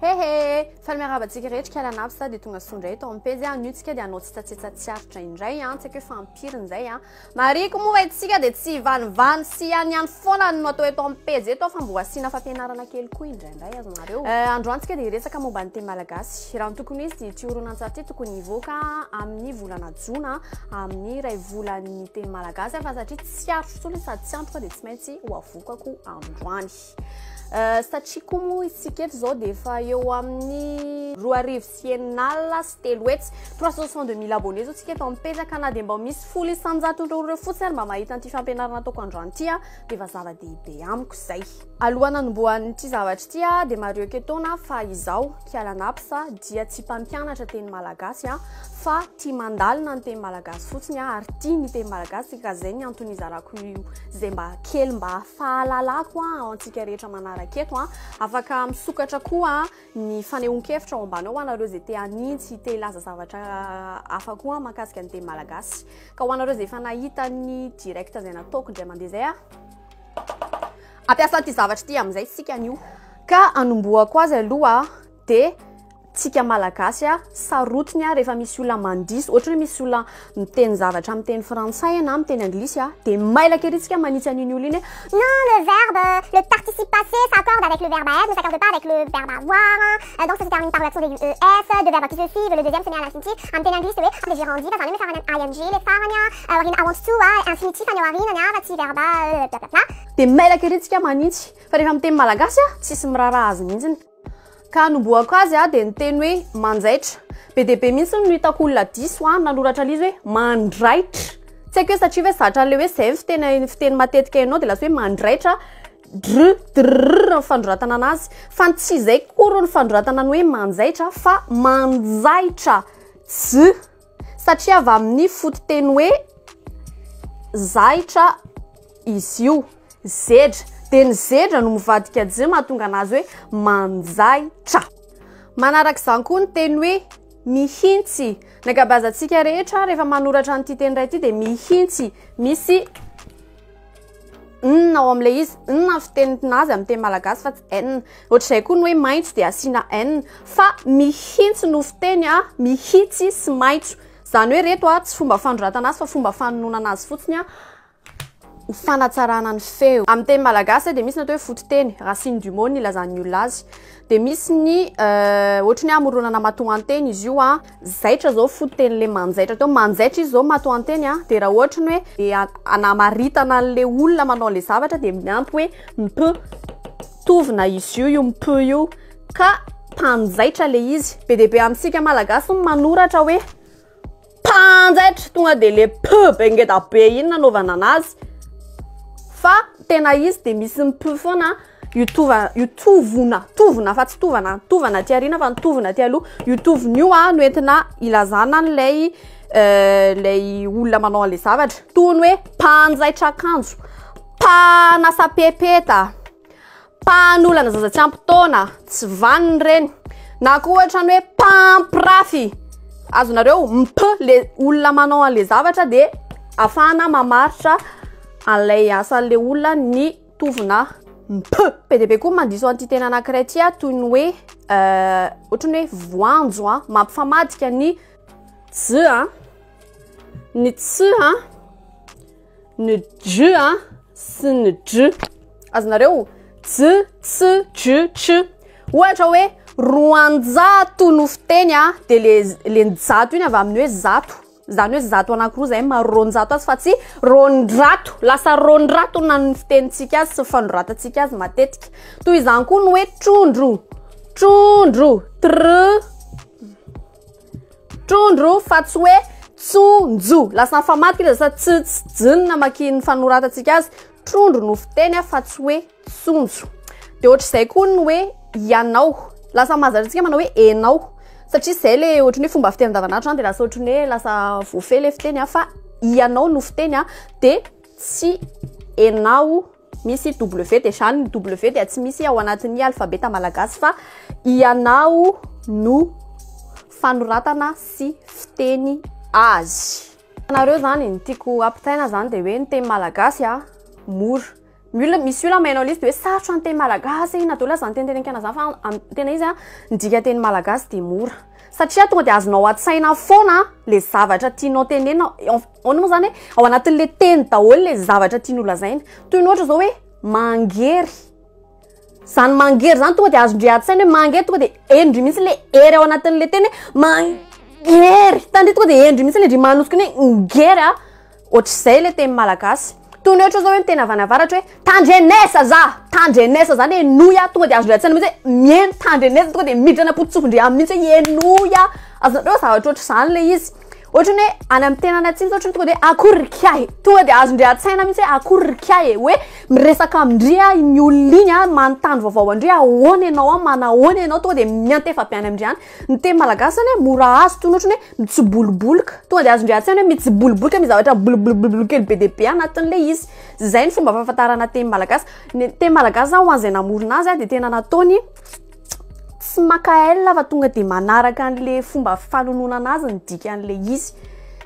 Hehe, falmiarabantsika rehetra kialan'absa dia tonga sondray eto am-pejy niotsika dia anao tsy tatsetsatsiaritra indray tsy haiko hoe fampiry izay mariko moa itsika dia tsy vanivany sy ihany foana no atao eto am-pejy eto fa mbo asiana fampianarana kely koa indraindray azonareo androantsika dia resaka momba ny teny malagasy raha ny tokony izy dia ity horonan-tsary ity tokony hivoaka amin'ny volana jona amin'ny iray volan'ny teny malagasy fa satria tsy arotro tsony sady tsy antroka dia tsy maintsy ho avokako androany satria koa moa isika eto zao dia efa eo amin'ny 2,900 sy 3 hetsy 362 000 abonnés zao tsika eto am-pejaka na dia mba misy 100 ireo fotsiny ary mba mahita an'ity fampianarana ataoko androany ity dia efa zava-dehibe amiko izay. Alohan'ny hanombohan'ity zavatra ity dia mario ketona fa izao kialan'absa dia tsy mpampianatra teny malagasy fa tia mandalina ny teny malagasy fotsiny ary tia ny teny malagasy ka zay ny antony izarako izay mba kely mba fahalalako ao antsika rehetra manaraka eto afaka misokatra koa ny fanehoan-kevitra ao ambany ao anareo izay te hanintsy te hilaza zavatra hafa koa mahakasika ny teny malagasy ka ho anareo izay efa nahita ny direct izay nataoko indray mandeha zay ampiasa an'ity zavatra ity amin'izay sika anio ka anomboako azy aloha dia tsika malagasy sarotiny rehefa misy olona mandiso ohatra hoe misy olona miteny zavatra amin'ny teny frantsay na amin'ny teny anglisy dia mailaka ery tsika manitsy an'iny olona iny non, le verbe, le participe passé s'accorde avec le verbe être, ne s'accorde pas avec le verbe avoir. Donc ça se termine par l'action de ES, de verbe qui se suivent, le deuxième se met à l'infinitif. En teny anglisy hoe le gérandi va me faire un ing, le farania, warin I want to, infinitif anya warin, vaty verba, blablabla. dia mailaka ery tsika manitsy fa rehefa amin'ny teny malagasy tsisy miraharaha azy mihitsiny ka anomboako azy dia niteny hoe manjaitra be dia be mihitsy no hitako olona diso nanoratra lizy hoe mandraitra tsy haiko hoe satria hoe zatra le hoe zay fiteny matetika ianao dia lasa hoe mandraitra dr fandoratana anazy fa tsy izay koa ny fandoratana ny hoe manjaitra fa manjaitra satria avy amin'ny fototeny hoe zaitra izy io zedra dia ny zedra no mivadika j mahatonga anazy hoe manjaitra manaraka izany koa ny teny hoe mihintsy ny ankabeazantsika rehetra rehefa manoratra n'ity teny iray ity dia mihintsy misy n ao amin'ilay izy n fiteninazy amin'ny teny malagasy fa tsy n ohatr'izay koa ny hoe maitso dia asiana n fa mihintsy no fiteny mihintsy sy maitso izany hoe reto tsy fomba fandoratana azy fa fomba fanonona azy fotsiny fanatsarana ny feo amin'ny teny malagasy dia misy ny atao hoe fototeny racine du mot ny ilazan'ny olona azy dia misy ny ohatra ny amoronana matoan-teny izy io zaitra zao fototeny le manjaitra teo manjaitra izy zao matoan-teny dia raha ohatra ny hoe anamaritana an'le olona manao le zavatra dia miampy hoe mp tovina izy io mp io ka mpanjaitra le izy be dia be amintsika malagasy manoratra hoe mpanjaitra tonga dia le p be ngeda be iny nanaovana anazy fa tena izy dia misy mp foana tovona fa tsy tovana ty arina fa nitovona ty aloha io tovona io no entina ilazana n'lay olona manao an'ilay zavatra toy ny hoe mpanjaitra akanjo mpanasapepeta mpanolana zaza tsy ampitaona tsy vaniny reny na koa ohatra ny hoe mpampirafy azonareo mp le olona manao an'ilay zavatra dia afahana mamaritra an'ilay asan'ilay olona ny tovona mp be dia be koa mandiso an'ity tena anankiray ty toy ny hoe ohatra ny hoe voanjo mampifamadika ny j ny ts ny j sy ny j azonareo j ts j ch ohatra hoe roanjato no fiteny dia le njato iny avy amin'ny hoe zato izany hoe zato anankiroa zay maroanjato azy fa tsy rondrato lasa rondrato na ny fitenitsika azy sy fandoratantsika azy matetika toy izany koa ny hoe trondro trondro fa tsy hoe tsonjo lasa famadika lasa tsitsijinina makiny fanoratantsika azy trondro no fiteny fa tsy hoe tsonjo dia ohatr'izay koa ny hoe ianao lasa mahazatratsika manao hoe enao satria zay le ohatra ny fomba fiteny andavanandro dia lasa ohatra ny hoe lasa voafehy le fiteny fa ianao no fiteny dia tsy enao misy w dia zany ny w dia tsy misy ao anatin'ny alfabeta malagasy fa ianao no fanoratana sy fiteny azy anareo zany ny tiako ampitaina zany dia hoe ny teny malagasy mora misy olona mainao izy de hoe sarotra ny teny malagasy na daholo zany tentenenkana zany fa tena izy midika teny malagasy de mora satria tonga de azonao atsaina foana le zavatra tianao tenena ono moa zany ao anatin'le teny daholo le zavatra tian'olo lazaina toy ny ohatra zao hoe mangery zany mangery zany tonga de azondre atsaina hoe mangery tonga de endry mihitsy le ery ao anatin'le teny mangery tandre tonga de endry mihitsy le dry manosika ny ngery ohatr'izay le teny malagasy toy ny ohatra zao hoe miteny avy any avaratra hoe tandrenesa zany enoya tonga de azondre atsaina mihitsy hoe mieno tandrenesa tonga de miditra anapotsofondre amin'ny mihitsy hoe enoya azonareo zavatra ohatra zany le izy ohatra hoe any amin'ny tenany atsimo ohatra tonga de akorikahy tonga de azondre atsaina mihitsy hoe akorikahy hoe miresaka amindria ny olona iny manontany vaovao andria ahoana ianao manahoana ianao tonga de miantefa be any amindry any ny teny malagasy zany mora azo toy ny ohatra hoe mitsobolibolika tonga de azondre atsaina hoe mitsibolibolika mi zavatra bolibolibolibolika kely be de be anatin'le izy zay ny fomba fahafantarana teny malagasy ny teny malagasy zany ho an'izay namorona azy de tena nataony tsy makaela fa tonga de manaraka an'le fomba fanononana azy ny dika an'le izy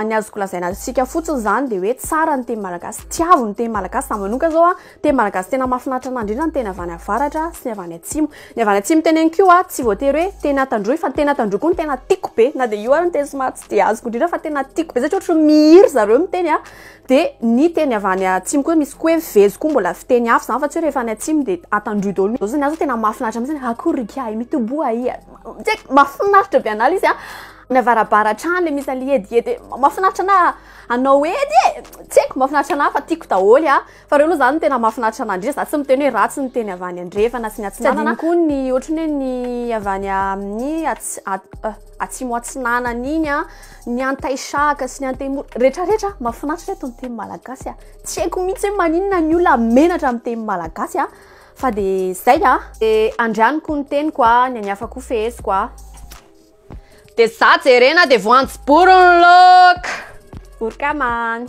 ny azoko lazaina sika fotsiny zany de hoe tsara ny teny malagasy tiavo ny teny malagasy manoka zao teny malagasy tena mahafinaritra an'andry indrindra ny teny avy any avaratra sy ny avy any atsimo ny avy any atsimo teneny koa tsy voatery hoe teny atandroy fa teny atandroy koa ny tena tiako be na de io ary ny teny somary tsy de azoko indrindra fa tena tiako be satria ohatra mihiry zareo miteny de ny teny avy any atsimo koa misy koa hoe vezo koa mbola fiteny hafa zany fa tsy hoe rehefa any atsimo de atandroy daholo zany azo tena mahafinaritra mihitsy akorikahy mitoboa mahafinaritra be an'ala izy ny avarabaratra le misy an'le ediedy mahafinaritra na anao edy tsy haiko mahafinaritra anahy fa tiako daholo fa reo aloha zany tena mahafinaritra an'andry za tsy miteny hoe ratsy ny teny avy any andrefa na sy ny atsinanana koa ny ohatra ny ny avy any amin'ny atsimo atsinanana iny ny antaisaka sy ny antemoro rehetrarehetra mahafinaritra reto ny teny malagasy tsy haiko mihitsy hoe maninona ny olona menatra amin'ny teny malagasy fa de zay de andrianiko ny teniko ny any hafa koa feheziko de za jerena de voanjobory ny loka borkamany